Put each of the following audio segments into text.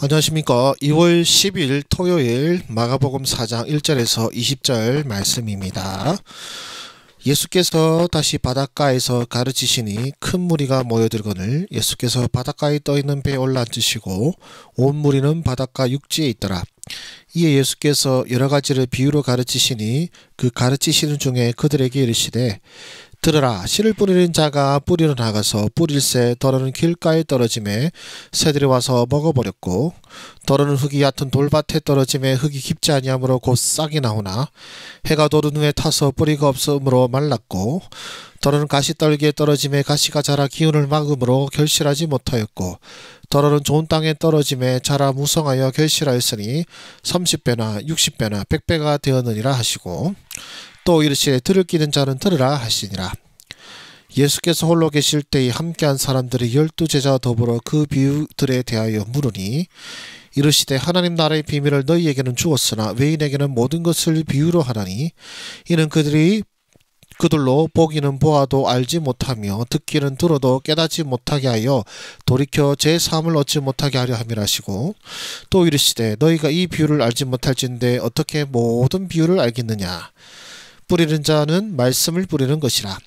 안녕하십니까. 2월 10일 토요일 마가복음 4장 1절에서 20절 말씀입니다. 예수께서 다시 바닷가에서 가르치시니 큰 무리가 모여들거늘 예수께서 바닷가에 떠있는 배에 올라앉으시고 온 무리는 바닷가 육지에 있더라. 이에 예수께서 여러 가지를 비유로 가르치시니 그 가르치시는 중에 그들에게 이르시되 들으라. 씨를 뿌리는 자가 뿌리러 나가서 뿌릴새 더러는 길가에 떨어짐에 새들이 와서 먹어버렸고 더러는 흙이 얕은 돌밭에 떨어짐에 흙이 깊지 아니하므로 곧 싹이 나오나 해가 돋은 후에 타서 뿌리가 없으므로 말랐고 더러는 가시떨기에 떨어짐에 가시가 자라 기운을 막음으로 결실하지 못하였고 더러는 좋은 땅에 떨어짐에 자라 무성하여 결실하였으니 30배나 60배나 100배가 되었느니라 하시고 또 이르시되 들을 끼는 자는 들으라 하시니라. 예수께서 홀로 계실 때에 함께한 사람들이 12제자와 더불어 그 비유들에 대하여 물으니 이르시되 하나님 나라의 비밀을 너희에게는 주었으나 외인에게는 모든 것을 비유로 하나니 이는 그들로 보기는 보아도 알지 못하며 듣기는 들어도 깨닫지 못하게 하여 돌이켜 제 삶을 얻지 못하게 하려 함이라 하시고 또 이르시되 너희가 이 비유를 알지 못할진대 어떻게 모든 비유를 알겠느냐. 뿌리는 자는 말씀을 뿌리는 것이라.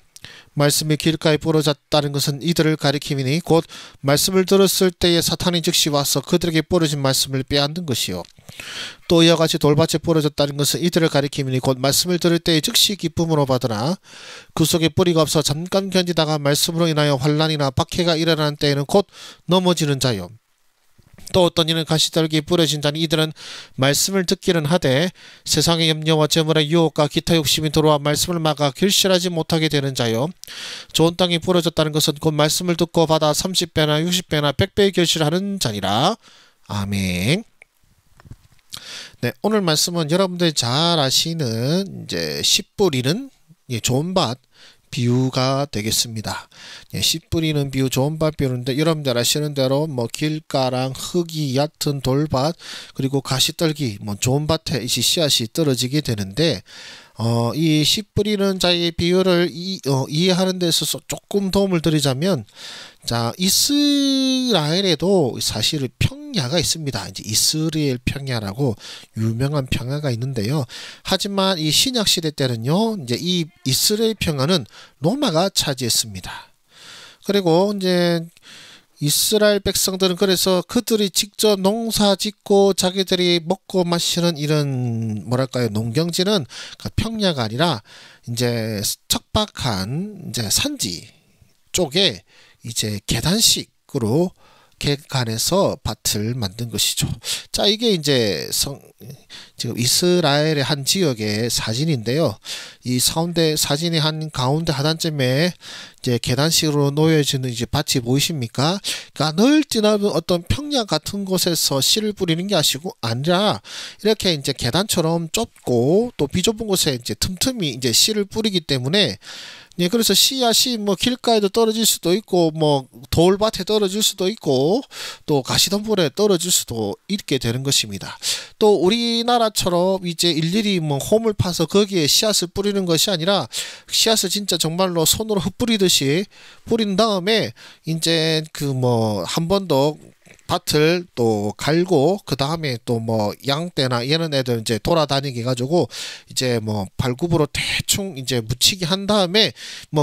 말씀이 길가에 부러졌다는 것은 이들을 가리킴이니 곧 말씀을 들었을 때에 사탄이 즉시 와서 그들에게 부러진 말씀을 빼앗는 것이요. 또 이와 같이 돌밭에 부러졌다는 것은 이들을 가리킴이니 곧 말씀을 들을 때에 즉시 기쁨으로 받으나 그 속에 뿌리가 없어 잠깐 견디다가 말씀으로 인하여 환난이나 박해가 일어나는 때에는 곧 넘어지는 자요. 또 어떤 이는 가시떨기에 뿌려진 자니 이들은 말씀을 듣기는 하되 세상의 염려와 재물의 유혹과 기타 욕심이 들어와 말씀을 막아 결실하지 못하게 되는 자요. 좋은 땅에 뿌려졌다는 것은 곧 말씀을 듣고 받아 30배나 60배나 100배의 결실하는 자니라. 아멘. 네, 오늘 말씀은 여러분들이 잘 아시는 이제 씨 뿌리는 좋은 밭 비유가 되겠습니다. 씨 뿌리는 비유, 좋은 밭 비유인데 여러분들 아시는 대로 길가랑 흙이 얕은 돌밭 그리고 가시떨기 좋은 밭에 이 씨앗이 떨어지게 되는데 이 씨 뿌리는 자의 비유를 이해하는 데 있어서 조금 도움을 드리자면 자 이스라엘에도 사실 평야가 있습니다. 이제 이스라엘 평야라고 유명한 평야가 있는데요. 하지만 이 신약 시대 때는요, 이제 이 이스라엘 평야는 로마가 차지했습니다. 그리고 이제 이스라엘 백성들은 그래서 그들이 직접 농사 짓고 자기들이 먹고 마시는 이런 뭐랄까요 농경지는 평야가 아니라 이제 척박한 이제 산지 쪽에 이제 계단식으로 계간에서 밭을 만든 것이죠. 자, 이게 이제 지금 이스라엘의 한 지역의 사진인데요. 이 사진의 한 가운데 하단쯤에 이제 계단식으로 놓여지는 이제 밭이 보이십니까? 그러니까 넓지 넓은 어떤 평야 같은 곳에서 씨를 뿌리는 게 아니라 이렇게 이제 계단처럼 좁고 또 비좁은 곳에 이제 틈틈이 이제 씨를 뿌리기 때문에 그래서 씨앗이 길가에도 떨어질 수도 있고 돌밭에 떨어질 수도 있고 또 가시덤불에 떨어질 수도 있게 되는 것입니다. 또 우리나라처럼 이제 일일이 홈을 파서 거기에 씨앗을 뿌리는 것이 아니라 씨앗을 진짜 정말로 손으로 흩뿌리듯이 뿌린 다음에 이제 한 번 더 밭을 또 갈고 그 다음에 또 양떼나 이런 애들 이제 돌아다니게 해가지고 이제 발굽으로 대충 이제 묻히게 한 다음에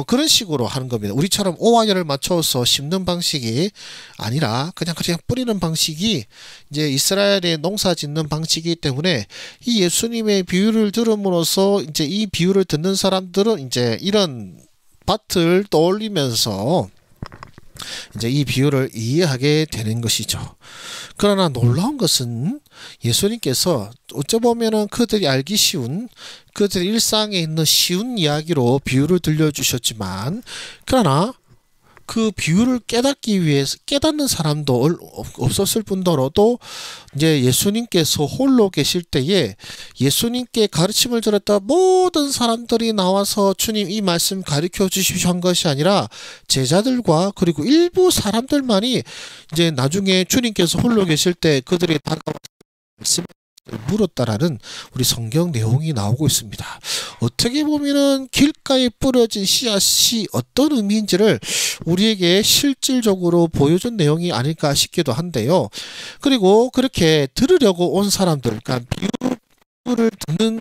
그런 식으로 하는 겁니다. 우리처럼 오와열을 맞춰서 심는 방식이 아니라 그냥 뿌리는 방식이 이제 이스라엘의 농사 짓는 방식이기 때문에 이 예수님의 비유를 들음으로써 이제 이 비유를 듣는 사람들은 이제 이런 밭을 떠올리면서 이제 이 비유를 이해하게 되는 것이죠. 그러나 놀라운 것은 예수님께서 어쩌보면은 그들이 알기 쉬운 그들의 일상에 있는 쉬운 이야기로 비유를 들려주셨지만 그러나 그 비유를 깨닫기 위해서 깨닫는 사람도 없었을 뿐더러도 이제 예수님께서 홀로 계실 때에 예수님께 가르침을 들었다 모든 사람들이 나와서 주님 이 말씀 가르쳐 주십시오 한 것이 아니라 제자들과 그리고 일부 사람들만이 이제 나중에 주님께서 홀로 계실 때 그들이 다가와서 말씀을 물었다라는 우리 성경 내용이 나오고 있습니다. 어떻게 보면은 길가에 뿌려진 씨앗이 어떤 의미인지를 우리에게 실질적으로 보여준 내용이 아닐까 싶기도 한데요. 그리고 그렇게 들으려고 온 사람들, 그러니까 비유를 듣는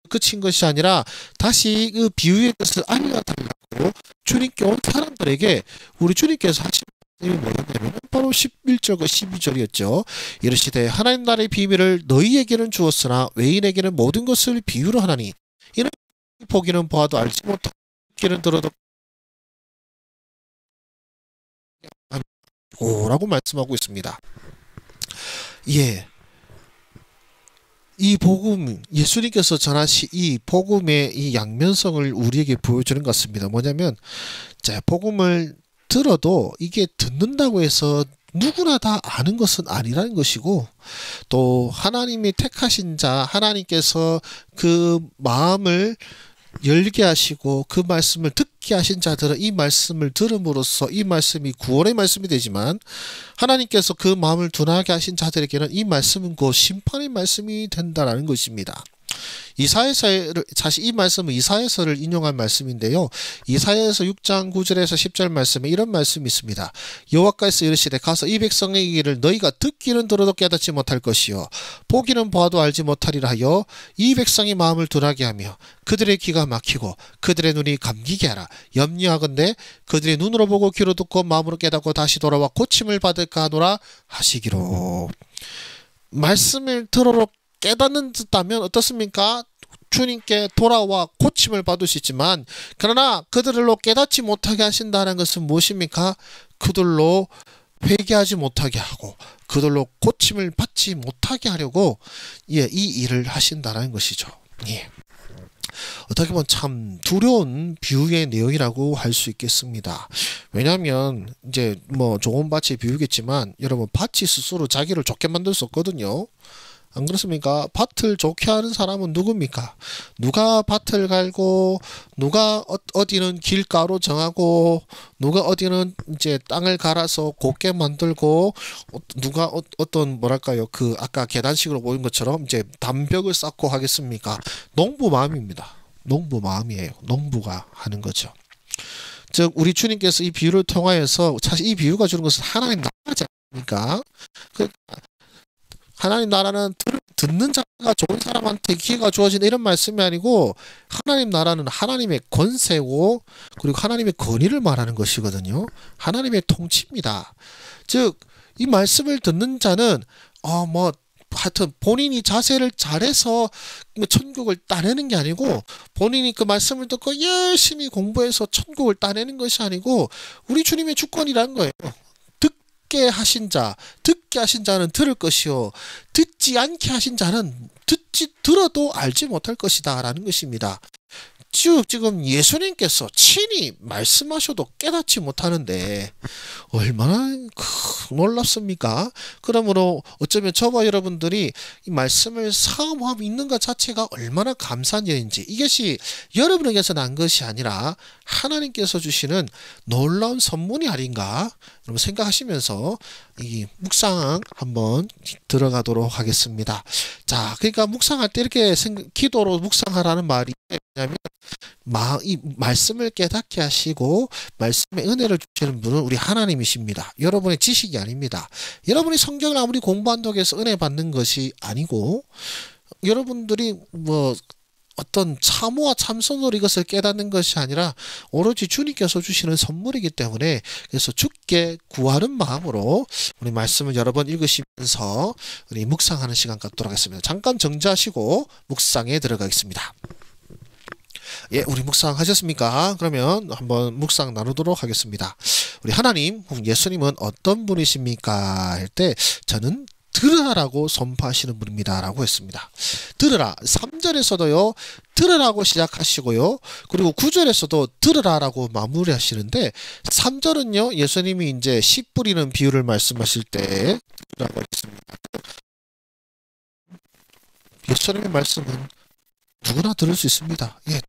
끝인 것이 아니라 다시 그 비유의 뜻을 알려달라고 주님께 온 사람들에게 우리 주님께서 하신 말씀이 뭐였냐면 바로 11절과 12절이었죠. 이르시되 하나님 나라의 비밀을 너희에게는 주었으나 외인에게는 모든 것을 비유로 하나니 이는 보기는 보아도 알지 못하고 듣기는 들어도 라고 말씀하고 있습니다. 예. 이 복음, 예수님께서 전하신 이 복음의 이 양면성을 우리에게 보여주는 것 같습니다. 뭐냐면, 자, 복음을 들어도 이게 듣는다고 해서 누구나 다 아는 것은 아니라는 것이고, 또 하나님이 택하신 자, 하나님께서 그 마음을 열게 하시고 그 말씀을 듣게 하신 자들은 이 말씀을 들음으로써 이 말씀이 구원의 말씀이 되지만 하나님께서 그 마음을 둔하게 하신 자들에게는 이 말씀은 곧 심판의 말씀이 된다라는 것입니다. 이사야서를 사실 이 말씀은 이사야서를 인용한 말씀인데요. 이사야서 6장 9절에서 10절 말씀에 이런 말씀이 있습니다. 여호와께서 이르시되 가서 이 백성의 얘기를 너희가 듣기는 들어도 깨닫지 못할 것이요 보기는 보아도 알지 못하리라 하여 이 백성의 마음을 둔하게 하며 그들의 귀가 막히고 그들의 눈이 감기게 하라. 염려하건대 그들의 눈으로 보고 귀로 듣고 마음으로 깨닫고 다시 돌아와 고침을 받을까 하노라 하시기로. 말씀을 들어로 깨닫는 듯하면 어떻습니까? 주님께 돌아와 고침을 받을 수 있지만 그러나 그들로 깨닫지 못하게 하신다는 것은 무엇입니까? 그들로 회개하지 못하게 하고 그들로 고침을 받지 못하게 하려고 이 일을 하신다는 것이죠. 예. 어떻게 보면 참 두려운 비유의 내용이라고 할 수 있겠습니다. 왜냐하면 이제 뭐 좋은 밭의 비유겠지만 여러분 밭이 스스로 자기를 좋게 만들 수 없거든요. 안 그렇습니까? 밭을 좋게 하는 사람은 누굽니까? 누가 밭을 갈고 누가 어디는 길가로 정하고 누가 어디는 이제 땅을 갈아서 곱게 만들고 누가 어떤 뭐랄까요? 그 아까 계단식으로 보인 것처럼 이제 담벽을 쌓고 하겠습니까? 농부 마음입니다. 농부 마음이에요. 농부가 하는 거죠. 즉 우리 주님께서 이 비유를 통하여서 사실 이 비유가 주는 것은 하나님 나라지 않습니까? 하나님 나라는 듣는 자가 좋은 사람한테 기회가 주어지는 이런 말씀이 아니고 하나님 나라는 하나님의 권세고 그리고 하나님의 권위를 말하는 것이거든요. 하나님의 통치입니다. 즉 이 말씀을 듣는 자는 하여튼 본인이 자세를 잘해서 천국을 따내는 게 아니고 본인이 그 말씀을 듣고 열심히 공부해서 천국을 따내는 것이 아니고 우리 주님의 주권이라는 거예요. 듣게 하신 자는 들을 것이요 듣지 않게 하신 자는 들어도 알지 못할 것이다 라는 것입니다. 즉 지금 예수님께서 친히 말씀하셔도 깨닫지 못하는데 얼마나 놀랍습니까? 그러므로 어쩌면 저와 여러분들이 이 말씀을 사모하고 있는 것 자체가 얼마나 감사한 일인지 이것이 여러분에게서 난 것이 아니라 하나님께서 주시는 놀라운 선물이 아닌가 여러분 생각하시면서 이 묵상 한번 들어가도록 하겠습니다. 자, 그러니까 묵상할 때 이렇게 기도로 묵상하라는 말이 뭐냐면 이 말씀을 깨닫게 하시고 말씀의 은혜를 주시는 분은 우리 하나님이십니다. 여러분의 지식이 아닙니다. 여러분이 성경을 아무리 공부한다고 해서 은혜 받는 것이 아니고 여러분들이 뭐 어떤 참호와 참선으로 이것을 깨닫는 것이 아니라 오로지 주님께서 주시는 선물이기 때문에 그래서 주께 구하는 마음으로 우리 말씀을 여러 번 읽으시면서 우리 묵상하는 시간 갖도록 하겠습니다. 잠깐 정지하시고 묵상에 들어가겠습니다. 예, 우리 묵상 하셨습니까? 그러면 한번 묵상 나누도록 하겠습니다. 우리 하나님, 예수님은 어떤 분이십니까? 할 때 저는 들으라고 선포하시는 분입니다 라고 했습니다. 들으라 3절에서도요 들으라고 시작하시고요 그리고 9절에서도 들으라라고 마무리하시는데 3절은요 예수님이 이제 씨 뿌리는 비유를 말씀하실 때 라고 했습니다. 예수님의 말씀은 누구나 들을 수 있습니다. 예,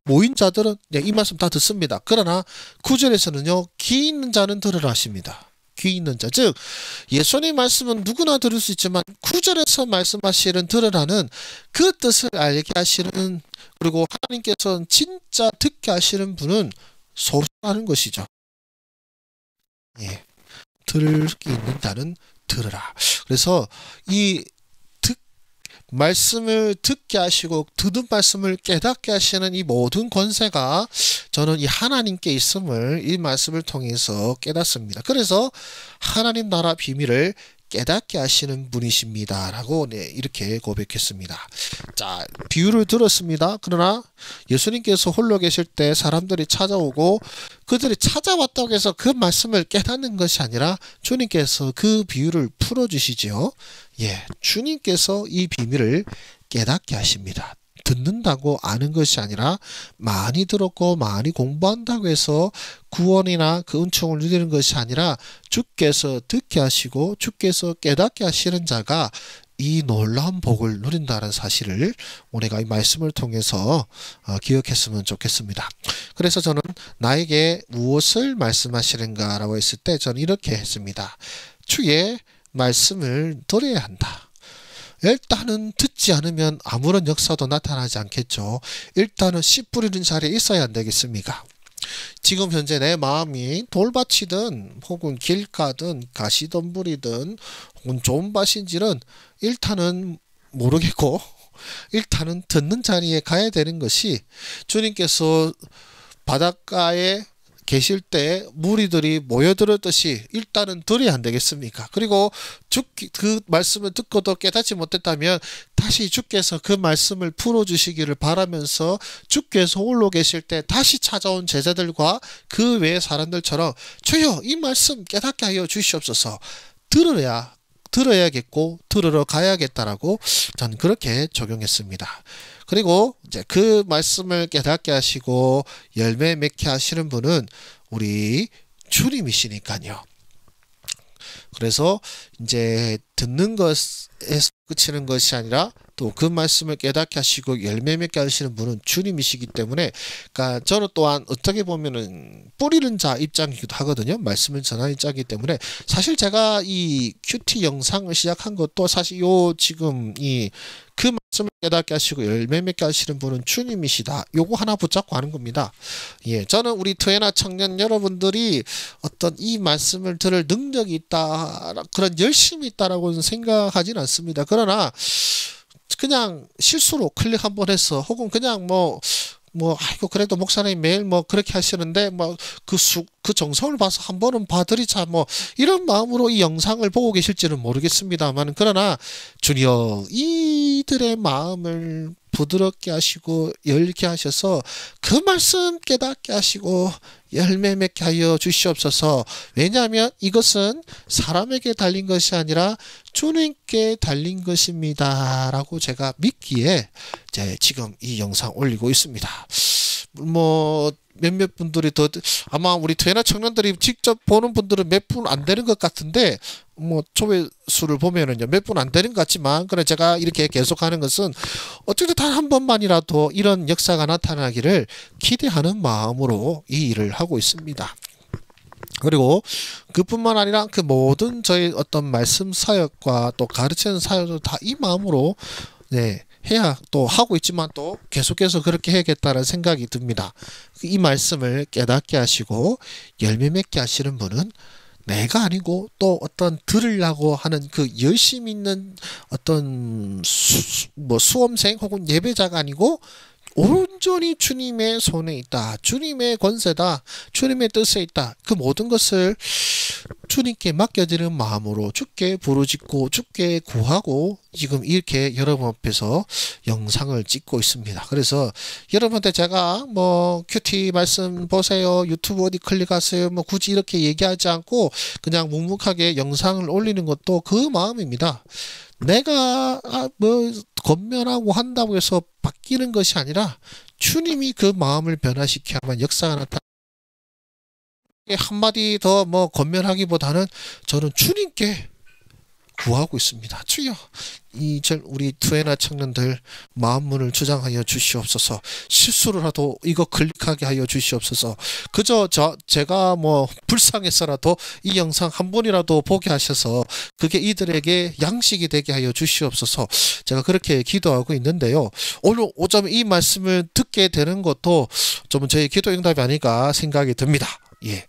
모인 자들은 이 말씀 다 듣습니다. 그러나 9절에서는요 귀 있는 자는 들으라 하십니다. 귀 있는 자. 즉 예수님의 말씀은 누구나 들을 수 있지만 9절에서 말씀하시는 들으라는 그 뜻을 알게 하시는, 그리고 하나님께서는 진짜 듣게 하시는 분은 소수라는 것이죠. 예. 들을 게 있는 자는 들으라. 그래서 이 말씀을 듣게 하시고 듣는 말씀을 깨닫게 하시는 이 모든 권세가 저는 이 하나님께 있음을 이 말씀을 통해서 깨닫습니다. 그래서 하나님 나라 비밀을 깨닫게 하시는 분이십니다 라고 이렇게 고백했습니다. 자, 비유를 들었습니다. 그러나 예수님께서 홀로 계실 때 사람들이 찾아오고 그들이 찾아왔다고 해서 그 말씀을 깨닫는 것이 아니라 주님께서 그 비유를 풀어주시지요. 예, 주님께서 이 비밀을 깨닫게 하십니다. 듣는다고 아는 것이 아니라 많이 들었고 많이 공부한다고 해서 구원이나 그 은총을 누리는 것이 아니라 주께서 듣게 하시고 주께서 깨닫게 하시는 자가 이 놀라운 복을 누린다는 사실을 우리가 이 말씀을 통해서 기억했으면 좋겠습니다. 그래서 저는 나에게 무엇을 말씀하시는가 라고 했을 때 저는 이렇게 했습니다. 주의 말씀을 들어야 한다. 일단은 듣지 않으면 아무런 역사도 나타나지 않겠죠. 일단은 씨 뿌리는 자리에 있어야 안 되겠습니까? 지금 현재 내 마음이 돌밭이든 혹은 길가든 가시덤불이든 혹은 좋은 밭인지는 일단은 모르겠고 일단은 듣는 자리에 가야 되는 것이, 주님께서 바닷가에 계실 때 무리들이 모여들었듯이 일단은 들어야 안 되겠습니까? 그리고 그 말씀을 듣고도 깨닫지 못했다면 다시 주께서 그 말씀을 풀어주시기를 바라면서 주께서 홀로 계실 때 다시 찾아온 제자들과 그 외의 사람들처럼 주여 이 말씀 깨닫게 하여 주시옵소서, 들어야겠고 들으러 가야겠다라고 저는 그렇게 적용했습니다. 그리고 이제 그 말씀을 깨닫게 하시고 열매 맺게 하시는 분은 우리 주님이시니까요. 그래서 이제 듣는 것에서 그치는 것이 아니라 또 그 말씀을 깨닫게 하시고 열매 맺게 하시는 분은 주님이시기 때문에, 그러니까 저는 또한 어떻게 보면은 뿌리는 자 입장이기도 하거든요. 말씀을 전하는 입장이기 때문에 사실 제가 이 큐티 영상을 시작한 것도 사실 지금 그 말씀을 깨닫게 하시고 열매 맺게 하시는 분은 주님이시다, 요거 하나 붙잡고 하는 겁니다. 예, 저는 우리 트에나 청년 여러분들이 어떤 이 말씀을 들을 능력이 있다, 그런 열심이 있다라고는 생각하진 않습니다. 그러나 그냥 실수로 클릭 한번 해서 혹은 그냥 아이고 그래도 목사님 매일 그렇게 하시는데 그 정성을 봐서 한 번은 봐드리자 이런 마음으로 이 영상을 보고 계실지는 모르겠습니다만, 그러나 주여 이들의 마음을 부드럽게 하시고 열게 하셔서 그 말씀 깨닫게 하시고 열매 맺게 하여 주시옵소서. 왜냐하면 이것은 사람에게 달린 것이 아니라 주님께 달린 것입니다 라고 제가 믿기에 지금 이 영상 올리고 있습니다. 몇몇 분들이 아마 우리 트에나 청년들이 직접 보는 분들은 몇 분 안 되는 것 같은데 조회수를 보면은요 몇 분 안 되는 것 같지만, 그래 제가 이렇게 계속하는 것은 어쨌든 단 한 번만이라도 이런 역사가 나타나기를 기대하는 마음으로 이 일을 하고 있습니다. 그리고 그뿐만 아니라 그 모든 저희 어떤 말씀 사역과 또 가르치는 사역도 다 이 마음으로 해야 또 하고 있지만 또 계속해서 그렇게 해야겠다는 생각이 듭니다. 이 말씀을 깨닫게 하시고 열매 맺게 하시는 분은 내가 아니고 또 어떤 들으려고 하는 그 열심 있는 어떤 수험생 혹은 예배자가 아니고 온전히 주님의 손에 있다, 주님의 권세다, 주님의 뜻에 있다, 그 모든 것을 주님께 맡겨지는 마음으로 주께 부르짖고 주께 구하고 지금 이렇게 여러분 앞에서 영상을 찍고 있습니다. 그래서 여러분한테 제가 큐티 말씀 보세요, 유튜브 어디 클릭하세요, 굳이 이렇게 얘기하지 않고 그냥 묵묵하게 영상을 올리는 것도 그 마음입니다. 내가 권면하고 한다고 해서 바뀌는 것이 아니라 주님이 그 마음을 변화시켜야만 역사가 나타나. 한마디 더 권면하기보다는 저는 주님께 구하고 있습니다. 주여, 우리 투애나 청년들 마음문을 주장하여 주시옵소서. 실수로라도 이거 클릭하게 하여 주시옵소서. 그저 제가 뭐 불쌍해서라도 이 영상 한 번이라도 보게 하셔서 그게 이들에게 양식이 되게 하여 주시옵소서. 제가 그렇게 기도하고 있는데요. 오늘 오전 이 말씀을 듣게 되는 것도 좀 저희 기도 응답이 아닐까 생각이 듭니다. 예.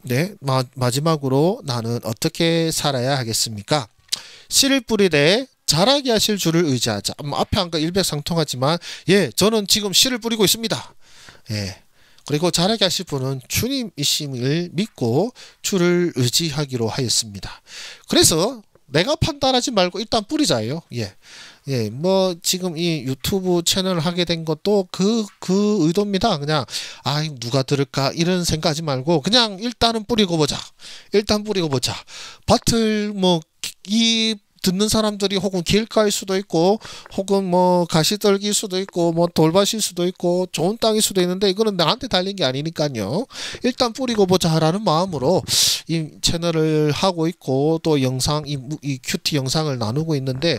네, 마지막으로 나는 어떻게 살아야 하겠습니까? 씨를 뿌리되 자라게 하실 주를 의지하자. 앞에 한 거 일맥상통하지만 예, 저는 지금 씨를 뿌리고 있습니다. 예. 그리고 자라게 하실 분은 주님이심을 믿고 주를 의지하기로 하였습니다. 그래서 내가 판단하지 말고 일단 뿌리자예요. 예. 예, 뭐 지금 이 유튜브 채널을 하게 된 것도 그 의도입니다. 그냥 누가 들을까 이런 생각하지 말고 그냥 일단은 뿌리고 보자. 일단 뿌리고 보자. 밭을 뭐 듣는 사람들이 혹은 길가일 수도 있고 혹은 뭐 가시떨기일 수도 있고 뭐 돌밭일 수도 있고 좋은 땅일 수도 있는데 이거는 나한테 달린 게 아니니까요. 일단 뿌리고 보자 라는 마음으로 이 채널을 하고 있고 또 영상 이 큐티 영상을 나누고 있는데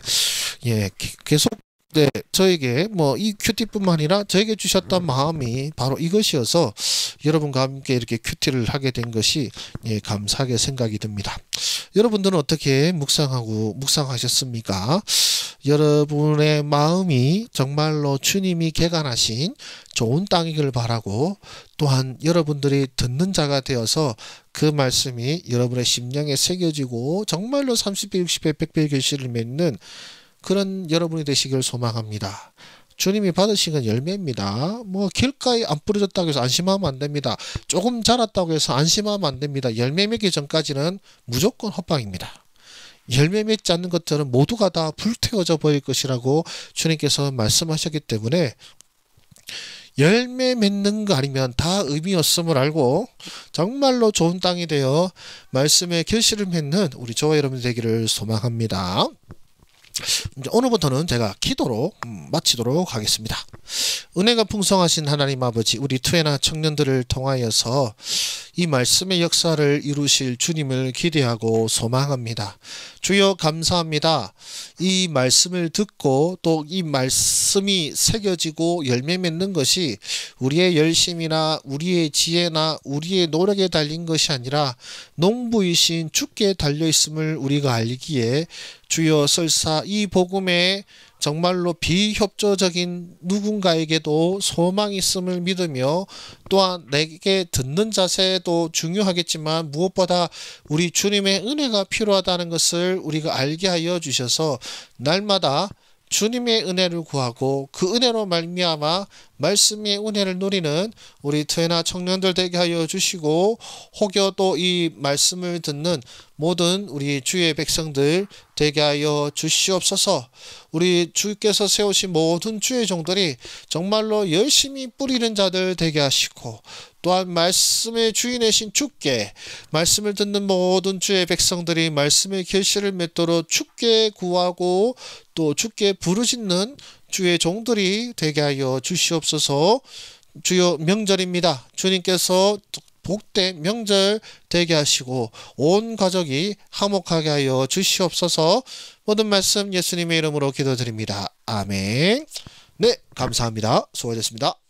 예, 계속 네, 저에게 뭐 이 큐티뿐만 아니라 저에게 주셨던 마음이 바로 이것이어서 여러분과 함께 이렇게 큐티를 하게 된 것이 예, 감사하게 생각이 듭니다. 여러분들은 어떻게 묵상하셨습니까? 여러분의 마음이 정말로 주님이 개간하신 좋은 땅이길 바라고 또한 여러분들이 듣는 자가 되어서 그 말씀이 여러분의 심령에 새겨지고 정말로 30배, 60배, 100배 결실을 맺는 그런 여러분이 되시길 소망합니다. 주님이 받으신 건 열매입니다. 뭐 길가에 안 뿌려졌다고 해서 안심하면 안 됩니다. 조금 자랐다고 해서 안심하면 안 됩니다. 열매 맺기 전까지는 무조건 헛방입니다. 열매 맺지 않는 것들은 모두가 다 불태워져 버릴 것이라고 주님께서 말씀하셨기 때문에 열매 맺는 거 아니면 다 의미 없음을 알고 정말로 좋은 땅이 되어 말씀의 결실을 맺는 우리 저와 여러분 되기를 소망합니다. 이제 오늘부터는 제가 기도로 마치도록 하겠습니다. 은혜가 풍성하신 하나님 아버지, 우리 투애나 청년들을 통하여서 이 말씀의 역사를 이루실 주님을 기대하고 소망합니다. 주여 감사합니다. 이 말씀을 듣고 또 이 말씀이 새겨지고 열매 맺는 것이 우리의 열심이나 우리의 지혜나 우리의 노력에 달린 것이 아니라 농부이신 주께 달려있음을 우리가 알기에 주여 설사 이 복음에 정말로 비협조적인 누군가에게도 소망이 있음을 믿으며 또한 내게 듣는 자세도 중요하겠지만 무엇보다 우리 주님의 은혜가 필요하다는 것을 우리가 알게 하여 주셔서 날마다 주님의 은혜를 구하고 그 은혜로 말미암아 말씀의 은혜를 누리는 우리 투애나 청년들 되게 하여 주시고 혹여 또 이 말씀을 듣는 모든 우리 주의 백성들 되게 하여 주시옵소서. 우리 주께서 세우신 모든 주의 종들이 정말로 열심히 뿌리는 자들 되게 하시고 또한 말씀의 주인이신 주께 말씀을 듣는 모든 주의 백성들이 말씀의 결실을 맺도록 주께 구하고 또 주께 부르짖는 주의 종들이 되게 하여 주시옵소서. 주여 명절입니다. 주님께서 복된 명절 되게 하시고 온 가족이 화목하게 하여 주시옵소서. 모든 말씀 예수님의 이름으로 기도드립니다. 아멘. 네, 감사합니다. 수고하셨습니다.